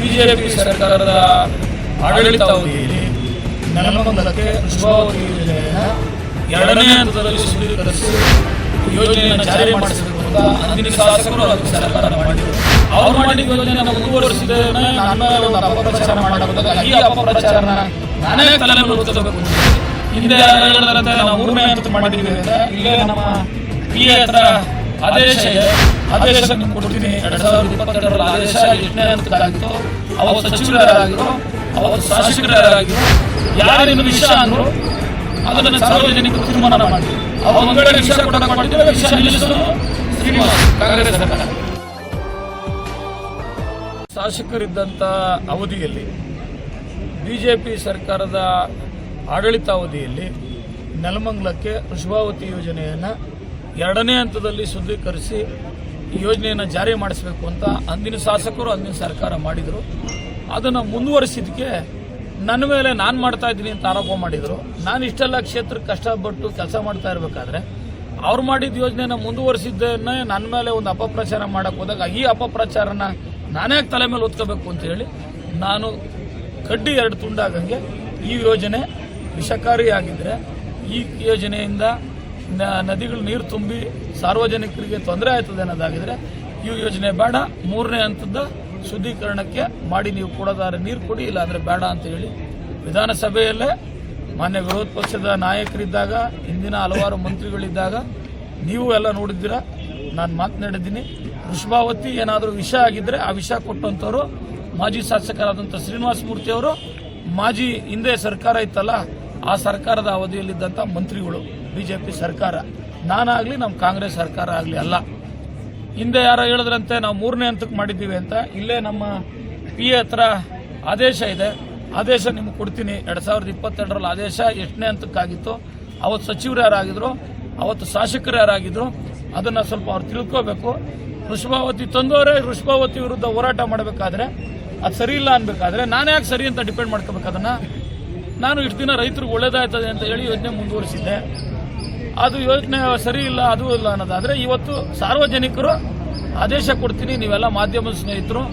BJP ಸರ್ಕಾರದ ಆಡಳಿತಾವಧಿಯಲ್ಲಿ ನೆಲಮಂಗಲಕ್ಕೆ ಶುಭಾವತಿ ಯೋಜನೆಯನ್ನು ಎರಡನೇ ಹಂತದಲ್ಲಿ ಸುಲೀಕರಿಸಿ ಯೋಜನೆಯನ್ನು ಜಾರಿ ಮಾಡಿಸಬೇಕು ಅಂತ ಅಂದಿನ ಶಾಸಕರು ಅದಕ್ಕೆ ಸರ್ಕಾರ ಮಾಡಿದರು. ಅವ್ರು ಮಾಡಿದ ಯೋಜನೆಯನ್ನು ಮುಂದುವರಿಸಿದ ನನ್ನ ಒಂದು ಅಪಪ್ರಚಾರ ಮಾಡಬೇಕಾದಾಗ ಈ ಅಪಪ್ರಚಾರನ ನಾನೇ ತಲೆ ಮೇಲೆ ಹೊತ್ತಬೇಕು. ಹಿಂದೆ ಹೇಳಿದ್ರಂತೆ ನಾವು 3ನೇ ಹಂತ ಮಾಡಿದ್ದೀವಿ ಅಂತ. ಇಲ್ಲೇ ನಮ್ಮ PA ಹತ್ರ ಆದೇಶ ಇದೆ, ಆದೇಶ ನಿಮ್ಗೆ ಕೊಡ್ತೀನಿ. 2022 ಆದೇಶ 8ನೇ ಹಂತಕ್ಕಾಗಿತ್ತು. ಅವತ್ತು ಸಚಿವರು ಯಾರಾಗಿರೋ, ಅವತ್ತು ಶಾಸಕರು ಯಾರಾಗಿರೋ, ಯಾರೇನು ವಿಷಯ ಅಂದ್ರು ಅದನ್ನು ಸಾರ್ವಜನಿಕರು ತೀರ್ಮಾನ ಮಾಡಿ ಅವ್ರು ಒಂದು ವೇಳೆ ವಿಷಯ ಕೊಟ್ಟಿದ್ರೆ ವಿಷಯ ನಿಲ್ಲಿಸಲು ಶ್ರೀನಿವಾಸ್ ಕಾಂಗ್ರೆಸ್ ಸರ್ಕಾರ. ಶಾಸಕರಿದ್ದಂಥ ಅವಧಿಯಲ್ಲಿ ಬಿಜೆಪಿ ಸರ್ಕಾರದ ಆಡಳಿತಾವಧಿಯಲ್ಲಿ ನೆಲಮಂಗಲಕ್ಕೆ ಶುಭಾವತಿ ಯೋಜನೆಯನ್ನು ಎರಡನೇ ಹಂತದಲ್ಲಿ ಶುದ್ಧೀಕರಿಸಿ ಈ ಯೋಜನೆಯನ್ನು ಜಾರಿ ಮಾಡಿಸಬೇಕು ಅಂತ ಅಂದಿನ ಶಾಸಕರು ಅಂದಿನ ಸರ್ಕಾರ ಮಾಡಿದರು. ಅದನ್ನು ಮುಂದುವರಿಸಿದ್ದಕ್ಕೆ ನನ್ನ ಮೇಲೆ ನಾನು ಮಾಡ್ತಾ ಇದ್ದೀನಿ ಅಂತ ಆರೋಪ ಮಾಡಿದರು. ನಾನು ಇಷ್ಟೆಲ್ಲ ಕ್ಷೇತ್ರಕ್ಕೆ ಕಷ್ಟಪಟ್ಟು ಕೆಲಸ ಮಾಡ್ತಾ ಇರಬೇಕಾದ್ರೆ ಅವ್ರು ಮಾಡಿದ ಯೋಜನೆಯನ್ನು ಮುಂದುವರಿಸಿದ್ದನ್ನೇ ನನ್ನ ಮೇಲೆ ಒಂದು ಅಪಪ್ರಚಾರ ಮಾಡೋಕ್ಕೆ ಹೋದಾಗ ಈ ಅಪಪ್ರಚಾರನ ನಾನೇ ತಲೆ ಮೇಲೆ ಹೊತ್ಕೋಬೇಕು ಅಂತ ಹೇಳಿ ನಾನು ಕಡ್ಡಿ 2 ತುಂಡಾಗಂಗೆ ಈ ಯೋಜನೆ ವಿಷಕಾರಿಯಾಗಿದ್ದರೆ ಈ ಯೋಜನೆಯಿಂದ ನದಿಗಳು ನೀರು ತುಂಬಿ ಸಾರ್ವಜನಿಕರಿಗೆ ತೊಂದರೆ ಆಯ್ತದೆ ಅನ್ನೋದಾಗಿದ್ರೆ ಈ ಯೋಜನೆ ಬೇಡ, 3ನೇ ಹಂತದ ಶುದ್ಧೀಕರಣಕ್ಕೆ ಮಾಡಿ ನೀವು ಕೊಡೋದಾದ್ರೆ ನೀರು ಕೊಡಿ, ಇಲ್ಲಾಂದರೆ ಬೇಡ ಅಂತ ಹೇಳಿ ವಿಧಾನಸಭೆಯಲ್ಲೇ ಮಾನ್ಯ ವಿರೋಧ ಪಕ್ಷದ ನಾಯಕರಿದ್ದಾಗ, ಹಿಂದಿನ ಹಲವಾರು ಮಂತ್ರಿಗಳಿದ್ದಾಗ ನೀವು ಎಲ್ಲ ನೋಡಿದ್ದೀರ, ನಾನು ಮಾತನಾಡಿದ್ದೀನಿ. ವೃಷಭಾವತಿ ಏನಾದರೂ ವಿಷ ಆಗಿದ್ದರೆ ಆ ವಿಷ ಕೊಟ್ಟಂಥವ್ರು ಮಾಜಿ ಶಾಸಕರಾದಂಥ ಶ್ರೀನಿವಾಸ ಮೂರ್ತಿ ಅವರು, ಮಾಜಿ ಹಿಂದೆ ಸರ್ಕಾರ ಇತ್ತಲ್ಲ ಆ ಸರ್ಕಾರದ ಅವಧಿಯಲ್ಲಿದ್ದಂಥ ಮಂತ್ರಿಗಳು, ಬಿಜೆಪಿ ಸರ್ಕಾರ. ನಾನಾಗಲಿ ನಮ್ಮ ಕಾಂಗ್ರೆಸ್ ಸರ್ಕಾರ ಆಗಲಿ ಅಲ್ಲ. ಹಿಂದೆ ಯಾರೋ ಹೇಳಿದ್ರಂತೆ ನಾವು 3ನೇ ಹಂತಕ್ಕೆ ಮಾಡಿದ್ದೀವಿ ಅಂತ. ಇಲ್ಲೇ ನಮ್ಮ PA ಹತ್ರ ಆದೇಶ ಇದೆ, ಆದೇಶ ನಿಮ್ಗೆ ಕೊಡ್ತೀನಿ. 2022 ಆದೇಶ 8ನೇ ಹಂತಕ್ಕಾಗಿತ್ತು. ಅವತ್ತು ಸಚಿವರು ಯಾರಾಗಿದ್ರು, ಅವತ್ತು ಶಾಸಕರು ಯಾರಾಗಿದ್ರು ಅದನ್ನು ಸ್ವಲ್ಪ ಅವ್ರು ತಿಳ್ಕೋಬೇಕು. ವೃಷಭಾವತಿ ತಂದವರೇ ವೃಷಭಾವತಿ ವಿರುದ್ಧ ಹೋರಾಟ ಮಾಡಬೇಕಾದ್ರೆ ಅದು ಸರಿ ಇಲ್ಲ ಅನ್ಬೇಕಾದ್ರೆ ನಾನು ಯಾಕೆ ಸರಿ ಅಂತ ಡಿಪೆಂಡ್ ಮಾಡ್ಕೋಬೇಕು? ಅದನ್ನು ನಾನು ಇಷ್ಟು ದಿನ ರೈತರಿಗೆ ಒಳ್ಳೇದಾಯ್ತದೆ ಅಂತ ಹೇಳಿ ಯೋಜನೆ ಮುಂದುವರಿಸಿದ್ದೆ. ಅದು ಯೋಜನೆ ಸರಿ ಇಲ್ಲ, ಅದು ಇಲ್ಲ ಅನ್ನೋದಾದರೆ ಇವತ್ತು ಸಾರ್ವಜನಿಕರು ಆದೇಶ ಕೊಡ್ತೀನಿ, ನೀವೆಲ್ಲ ಮಾಧ್ಯಮದ ಸ್ನೇಹಿತರು,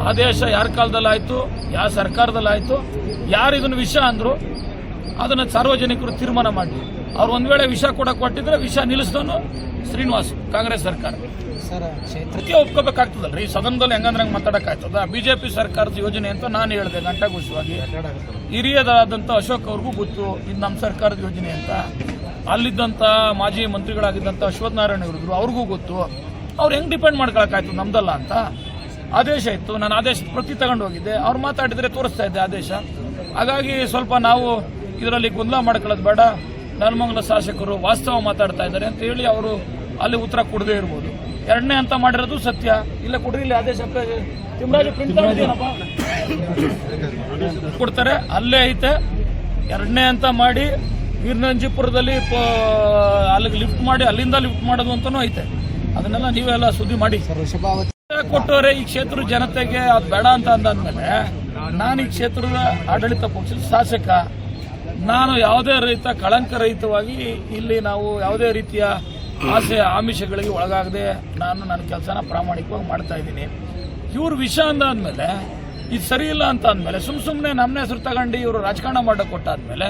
ಆದೇಶ ಯಾರ ಕಾಲದಲ್ಲಾಯಿತು, ಯಾವ ಸರ್ಕಾರದಲ್ಲಾಯಿತು, ಯಾರು ಇದನ್ನು ವಿಷಯ ಅಂದರು ಅದನ್ನು ಸಾರ್ವಜನಿಕರು ತೀರ್ಮಾನ ಮಾಡಿ. ಅವ್ರು ಒಂದು ವೇಳೆ ವಿಷಯ ಕೊಟ್ಟಿದ್ರೆ ವಿಷಯ ನಿಲ್ಲಿಸಿದನು ಶ್ರೀನಿವಾಸ್ ಕಾಂಗ್ರೆಸ್ ಸರ್ಕಾರ. ಕ್ಷೇತ್ರಕ್ಕೆ ಒಪ್ಕೋಬೇಕಾಗ್ತದಲ್ರಿ, ಈ ಸದನದಲ್ಲಿ ಹೆಂಗಂದ್ರೆ ಹಂಗೆ ಮಾತಾಡೋಕ್ಕಾಗ್ತದ? ಬಿಜೆಪಿ ಸರ್ಕಾರದ ಯೋಜನೆ ಅಂತ ನಾನು ಹೇಳಿದೆ ಗಂಟಾಘೋಷವಾಗಿ. ಹಿರಿಯದಾದಂಥ ಅಶೋಕ್ ಅವ್ರಿಗೂ ಗೊತ್ತು ಇದು ನಮ್ಮ ಸರ್ಕಾರದ ಯೋಜನೆ ಅಂತ. ಅಲ್ಲಿದ್ದಂಥ ಮಾಜಿ ಮಂತ್ರಿಗಳಾಗಿದ್ದಂಥ ಅಶ್ವತ್ಥನಾರಾಯಣ ಇವರು ಅವ್ರಿಗೂ ಗೊತ್ತು. ಅವ್ರು ಹೆಂಗೆ ಡಿಪೆಂಡ್ ಮಾಡ್ಕೊಳಕ್ಕಾಯ್ತು ನಮ್ದಲ್ಲ ಅಂತ? ಆದೇಶ ಇತ್ತು, ನಾನು ಆದೇಶದ ಪ್ರತಿ ತಗೊಂಡು ಹೋಗಿದ್ದೆ. ಅವ್ರು ಮಾತಾಡಿದರೆ ತೋರಿಸ್ತಾ ಇದ್ದೆ ಆದೇಶ. ಹಾಗಾಗಿ ಸ್ವಲ್ಪ ನಾವು ಇದರಲ್ಲಿ ಗೊಂದಲ ಮಾಡ್ಕೊಳ್ಳೋದು ಬೇಡ. ನೆಲಮಂಗಲ ಶಾಸಕರು ವಾಸ್ತವ ಮಾತಾಡ್ತಾ ಇದ್ದಾರೆ ಅಂತ ಹೇಳಿ ಅವರು ಅಲ್ಲಿ ಉತ್ತರ ಕೊಡದೇ ಇರ್ಬೋದು. 2ನೇ ಹಂತ ಮಾಡಿರೋದು ಸತ್ಯ. ಇಲ್ಲ ಕೊಡ್ರಿ, ಇಲ್ಲಿ ಆದೇಶ ತಿಮ್ಮರಾಜು ಪ್ರಿಂಟ್ ಕೊಡ್ತಾರೆ, ಅಲ್ಲೇ ಐತೆ. 2ನೇ ಹಂತ ಮಾಡಿ ವೀರನಂಜೀಪುರದಲ್ಲಿ ಅಲ್ಲಿಗೆ ಲಿಫ್ಟ್ ಮಾಡಿ ಅಲ್ಲಿಂದ ಲಿಫ್ಟ್ ಮಾಡೋದು ಅಂತನೂ ಐತೆ. ಅದನ್ನೆಲ್ಲ ನೀವೆಲ್ಲ ಸುದ್ದಿ ಮಾಡಿ ಕೊಟ್ಟವ್ರೆ. ಈ ಕ್ಷೇತ್ರದ ಜನತೆಗೆ ಅದು ಬೇಡ ಅಂತ ಅಂದಾದ್ಮೇಲೆ ನಾನು ಈ ಕ್ಷೇತ್ರದ ಆಡಳಿತ ಪಕ್ಷದ ಶಾಸಕ. ನಾನು ಯಾವುದೇ ರೈತ ಕಳಂಕ ರಹಿತವಾಗಿ ಇಲ್ಲಿ ನಾವು ಯಾವುದೇ ರೀತಿಯ ಆಸೆ ಆಮಿಷಗಳಿಗೆ ಒಳಗಾಗದೆ ನಾನು ನನ್ನ ಕೆಲಸನ ಪ್ರಾಮಾಣಿಕವಾಗಿ ಮಾಡ್ತಾ ಇದ್ದೀನಿ. ಇವ್ರ ವಿಷಯ ಅಂದಾದ್ಮೇಲೆ ಇದು ಸರಿ ಇಲ್ಲ ಅಂತ ಅಂದಮೇಲೆ ಸುಮ್ಮನೆ ನಮ್ಮ ಹೆಸರು ತಗೊಂಡು ಇವರು ರಾಜಕಾರಣ ಮಾಡೋಕೆ ಕೊಟ್ಟಾದ್ಮೇಲೆ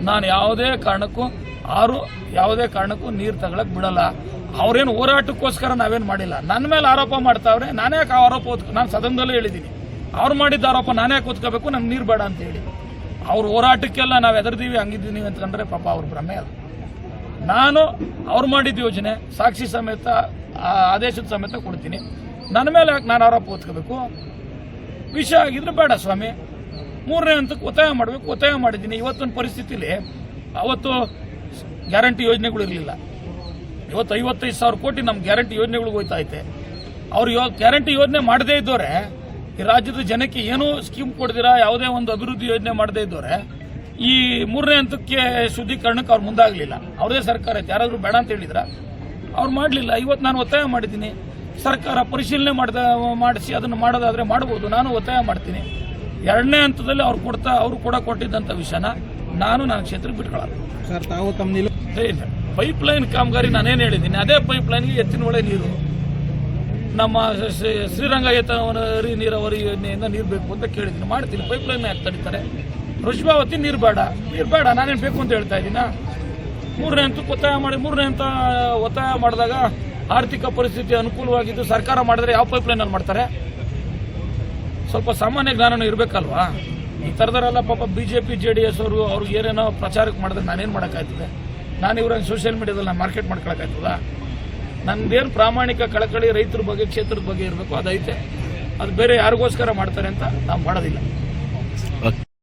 ನಾನು ಯಾವುದೇ ಕಾರಣಕ್ಕೂ ನೀರು ತಗೊಳಕ್ ಬಿಡಲ್ಲ. ಅವ್ರೇನು ಹೋರಾಟಕ್ಕೋಸ್ಕರ ನಾವೇನು ಮಾಡಿಲ್ಲ. ನನ್ನ ಮೇಲೆ ಆರೋಪ ಮಾಡ್ತಾವ್ರೆ, ನಾನೇ ಯಾಕೆ ಆರೋಪ ನಾನು ಸದನದಲ್ಲೇ ಹೇಳಿದ್ದೀನಿ. ಅವ್ರು ಮಾಡಿದ್ದ ಆರೋಪ ನಾನೇ ಯಾಕೆ ಓದ್ಕೋಬೇಕು, ನಮ್ಗೆ ನೀರು ಬೇಡ ಅಂತ ಹೇಳಿ. ಅವ್ರ ಹೋರಾಟಕ್ಕೆಲ್ಲ ನಾವು ಎದರ್ದೀವಿ ಹಂಗಿದ್ದೀವಿ ಅಂತಂದ್ರೆ ಪಾಪ ಅವ್ರ ಭ್ರಮೆ ಅದು. ನಾನು ಅವ್ರು ಮಾಡಿದ ಯೋಜನೆ ಸಾಕ್ಷಿ ಸಮೇತ ಆದೇಶದ ಸಮೇತ ಕೊಡ್ತೀನಿ. ನನ್ನ ಮೇಲೆ ಯಾಕೆ ನಾನು ಆರೋಪ ಓದ್ಕೋಬೇಕು? ವಿಷಯ ಆಗಿದ್ರೆ ಬೇಡ ಸ್ವಾಮಿ, 3ನೇ ಹಂತಕ್ಕೆ ಒತ್ತಾಯ ಮಾಡಬೇಕು. ಒತ್ತಾಯ ಮಾಡಿದ್ದೀನಿ. ಇವತ್ತಿನ ಪರಿಸ್ಥಿತಿಲಿ ಅವತ್ತು ಗ್ಯಾರಂಟಿ ಯೋಜನೆಗಳು ಇರಲಿಲ್ಲ. ಇವತ್ತು 55,000 ಕೋಟಿ ನಮ್ಮ ಗ್ಯಾರಂಟಿ ಯೋಜನೆಗಳಿಗೆ ಹೋಯ್ತಾ ಐತೆ. ಅವ್ರು ಗ್ಯಾರಂಟಿ ಯೋಜನೆ ಮಾಡದೇ ಇದ್ದವ್ರೆ, ಈ ರಾಜ್ಯದ ಜನಕ್ಕೆ ಏನೂ ಸ್ಕೀಮ್ ಕೊಡ್ದಿರಾ, ಯಾವುದೇ ಒಂದು ಅಭಿವೃದ್ಧಿ ಯೋಜನೆ ಮಾಡದೇ ಇದ್ದವ್ರೆ ಈ 3ನೇ ಹಂತಕ್ಕೆ ಶುದ್ಧೀಕರಣಕ್ಕೆ ಅವ್ರು ಮುಂದಾಗಲಿಲ್ಲ. ಅವ್ರದೇ ಸರ್ಕಾರ ಐತೆ, ಯಾರಾದರೂ ಬೇಡ ಅಂತ ಹೇಳಿದ್ರ? ಅವ್ರು ಮಾಡಲಿಲ್ಲ. ಇವತ್ತು ನಾನು ಒತ್ತಾಯ ಮಾಡಿದ್ದೀನಿ. ಸರ್ಕಾರ ಪರಿಶೀಲನೆ ಮಾಡಿಸಿ ಅದನ್ನು ಮಾಡೋದಾದರೆ ಮಾಡ್ಬೋದು. ನಾನು ಒತ್ತಾಯ ಮಾಡ್ತೀನಿ. 2ನೇ ಹಂತದಲ್ಲಿ ಅವರು ಕೂಡ ಕೊಟ್ಟಿದ್ದಂಥ ವಿಷಯನ ನನ್ನ ಕ್ಷೇತ್ರಕ್ಕೆ ಬಿಟ್ಕೊಳ್ಳಲ್ಲ ಸರ್. ತಾವು ತಮ್ಮ ಪೈಪ್ಲೈನ್ ಕಾಮಗಾರಿ ನಾನೇನು ಹೇಳಿದ್ದೀನಿ, ಅದೇ ಪೈಪ್ಲೈನ್ಗೆ ಎತ್ತಿನ ಒಳ್ಳೆ ನೀರು ನಮ್ಮ ಶ್ರೀರಂಗ ಏತನವರಿ ನೀರಾವರಿ ಯೋಜನೆಯಿಂದ ನೀರು ಬೇಕು ಅಂತ ಕೇಳಿದ್ದೀನಿ, ಮಾಡ್ತೀನಿ. ಪೈಪ್ಲೈನ್ ಯಾಕೆ ತಡೀತಾರೆ? ವೃಷಭಾವತಿ ನೀರು ಬೇಡ ನಾನೇನು ಬೇಕು ಅಂತ ಹೇಳ್ತಾ ಇದ್ದೀನ? 3ನೇ ಹಂತಕ್ಕೆ ಒತ್ತಾಯ ಮಾಡಿದಾಗ ಆರ್ಥಿಕ ಪರಿಸ್ಥಿತಿ ಅನುಕೂಲವಾಗಿದ್ದು ಸರ್ಕಾರ ಮಾಡಿದ್ರೆ ಯಾವ ಪೈಪ್ಲೈನಲ್ಲಿ ಮಾಡ್ತಾರೆ? ಸ್ವಲ್ಪ ಸಾಮಾನ್ಯ ಜ್ಞಾನನೂ ಇರಬೇಕಲ್ವಾ? ಈ ಥರದರೆಲ್ಲ ಪಾಪ BJP JDS ಅವರು ಅವ್ರಿಗೆ ಏನೇನೋ ಪ್ರಚಾರಕ್ಕೆ ಮಾಡಿದ್ರೆ ನಾನೇನು ಮಾಡೋಕ್ಕಾಗ್ತದೆ? ನಾನು ಇವ್ರಂಗೆ ಸೋಷಿಯಲ್ ಮೀಡಿಯಾದಲ್ಲಿ ನಾನು ಮಾರ್ಕೆಟ್ ಮಾಡ್ಕೊಳಕ್ಕಾಗ್ತದ? ನಂದೇನು ಪ್ರಾಮಾಣಿಕ ಕಳಕಳಿ ರೈತರ ಬಗ್ಗೆ ಕ್ಷೇತ್ರದ ಬಗ್ಗೆ ಇರಬೇಕು ಅದೈತೆ. ಅದು ಬೇರೆ ಯಾರಿಗೋಸ್ಕರ ಮಾಡ್ತಾರೆ ಅಂತ ನಾವು ಮಾಡೋದಿಲ್ಲ.